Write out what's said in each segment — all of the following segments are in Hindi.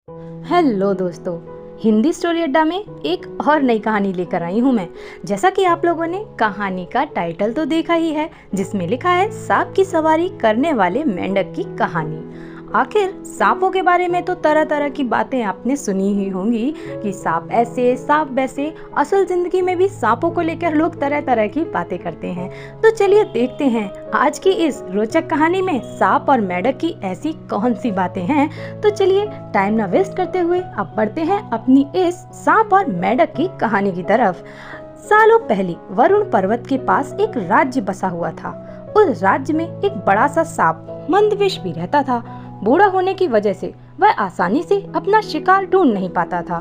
हेलो दोस्तों, हिंदी स्टोरी अड्डा में एक और नई कहानी लेकर आई हूँ मैं। जैसा कि आप लोगों ने कहानी का टाइटल तो देखा ही है, जिसमें लिखा है सांप की सवारी करने वाले मेंढक की कहानी। आखिर सांपों के बारे में तो तरह तरह की बातें आपने सुनी ही होंगी कि सांप ऐसे सांप वैसे। असल जिंदगी में भी सांपों को लेकर लोग तरह तरह की बातें करते हैं। तो चलिए देखते हैं आज की इस रोचक कहानी में सांप और मेंढक की ऐसी कौन सी बातें हैं। तो चलिए टाइम ना वेस्ट करते हुए अब बढ़ते हैं अपनी इस सांप और मेंढक की कहानी की तरफ। सालों पहले वरुण पर्वत के पास एक राज्य बसा हुआ था। उस राज्य में एक बड़ा सा सांप मंदविष भी रहता था। बूढ़ा होने की वजह से वह आसानी से अपना शिकार ढूंढ नहीं पाता था।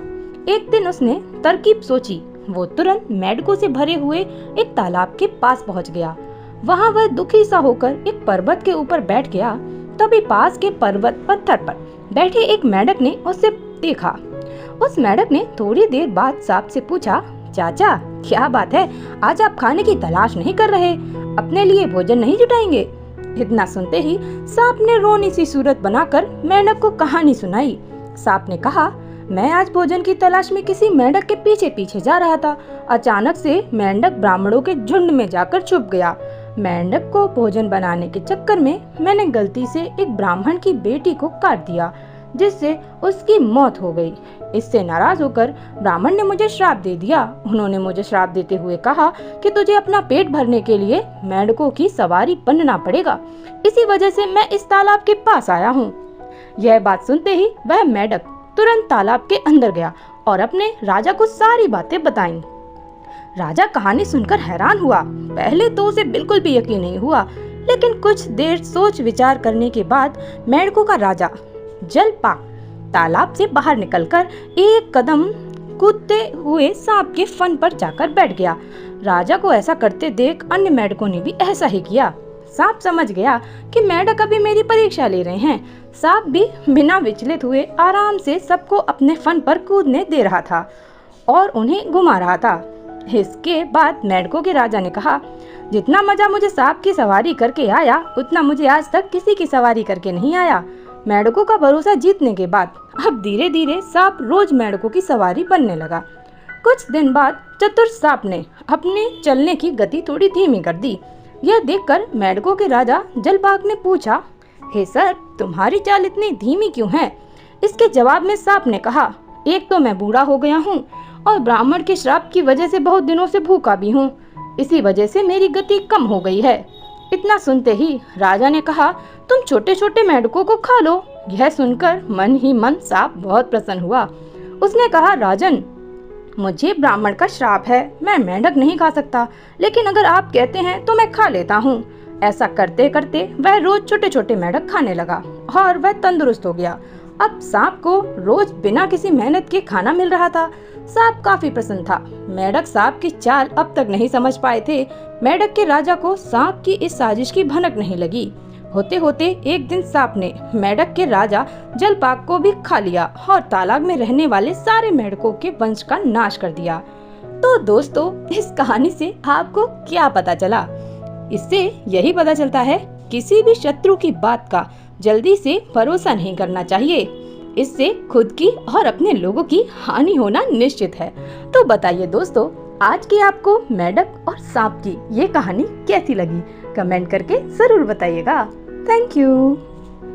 एक दिन उसने तरकीब सोची। वो तुरंत मेंढकों से भरे हुए एक तालाब के पास पहुंच गया। वहां वह दुखी सा होकर एक पर्वत के ऊपर बैठ गया। तभी पास के पर्वत पत्थर पर बैठे एक मेंढक ने उसे देखा। उस मेंढक ने थोड़ी देर बाद सांप से पूछा, चाचा क्या बात है, आज आप खाने की तलाश नहीं कर रहे? अपने लिए भोजन नहीं जुटाएंगे? इतना सुनते ही सांप ने रोनी सी सूरत बनाकर मेंढक को कहानी सुनाई। सांप ने कहा, मैं आज भोजन की तलाश में किसी मेंढक के पीछे पीछे जा रहा था। अचानक से मेंढक ब्राह्मणों के झुंड में जाकर छुप गया। मेंढक को भोजन बनाने के चक्कर में मैंने गलती से एक ब्राह्मण की बेटी को काट दिया, जिससे उसकी मौत हो गई। इससे नाराज होकर ब्राह्मण ने मुझे श्राप दे दिया। उन्होंने मुझे श्राप देते हुए कहा कि तुझे अपना पेट भरने के लिए मेंढकों की सवारी बनना पड़ेगा। इसी वजह से मैं इस तालाब के पास आया हूँ। यह बात सुनते ही वह मेंढक तुरंत तालाब के अंदर गया और अपने राजा को सारी बातें बताईं। राजा कहानी सुनकर हैरान हुआ। पहले तो उसे बिल्कुल भी यकीन नहीं हुआ, लेकिन कुछ देर सोच विचार करने के बाद मेंढकों का राजा जलपाक तालाब से बाहर निकलकर एक कदम कूदते हुए सांप के फन पर जाकर बैठ गया। राजा को ऐसा करते देख अन्य मेंढकों ने भी ऐसा ही किया। सांप समझ गया कि मेंढक अभी मेरी परीक्षा ले रहे हैं। सांप भी बिना विचलित हुए आराम से सबको अपने फन पर कूदने दे रहा था और उन्हें घुमा रहा था। इसके बाद मेंढकों के राजा ने कहा, जितना मजा मुझे सांप की सवारी करके आया, उतना मुझे आज तक किसी की सवारी करके नहीं आया। मेंढकों का भरोसा जीतने के बाद अब धीरे धीरे सांप रोज मेंढकों की सवारी बनने लगा। कुछ दिन बाद चतुर सांप ने अपने चलने की गति थोड़ी धीमी कर दी। यह देखकर मेंढकों के राजा जलपाक ने पूछा, हे सर, तुम्हारी चाल इतनी धीमी क्यों है? इसके जवाब में सांप ने कहा, एक तो मैं बूढ़ा हो गया हूँ और ब्राह्मण के श्राप की वजह से बहुत दिनों से भूखा भी हूँ। इसी वजह से मेरी गति कम हो गई है। इतना सुनते ही राजा ने कहा, तुम छोटे छोटे मेंढकों को खा लो। यह सुनकर मन ही मन सांप बहुत प्रसन्न हुआ। उसने कहा, राजन, मुझे ब्राह्मण का श्राप है, मैं मेंढक नहीं खा सकता, लेकिन अगर आप कहते हैं तो मैं खा लेता हूँ। ऐसा करते करते वह रोज छोटे छोटे मेंढक खाने लगा और वह तंदुरुस्त हो गया। अब सांप को रोज बिना किसी मेहनत के खाना मिल रहा था। सांप काफी प्रसन्न था। मेंढक सांप की चाल अब तक नहीं समझ पाए थे। मेंढक के राजा को सांप की इस साजिश की भनक नहीं लगी। होते होते एक दिन सांप ने मेंढक के राजा जलपाक को भी खा लिया और तालाब में रहने वाले सारे मेंढकों के वंश का नाश कर दिया। तो दोस्तों, इस कहानी से आपको क्या पता चला? इससे यही पता चलता है किसी भी शत्रु की बात का जल्दी से भरोसा नहीं करना चाहिए। इससे खुद की और अपने लोगों की हानि होना निश्चित है। तो बताइए दोस्तों, आज की आपको मेंढक और सांप की ये कहानी कैसी लगी? कमेंट करके जरूर बताइएगा। Thank you.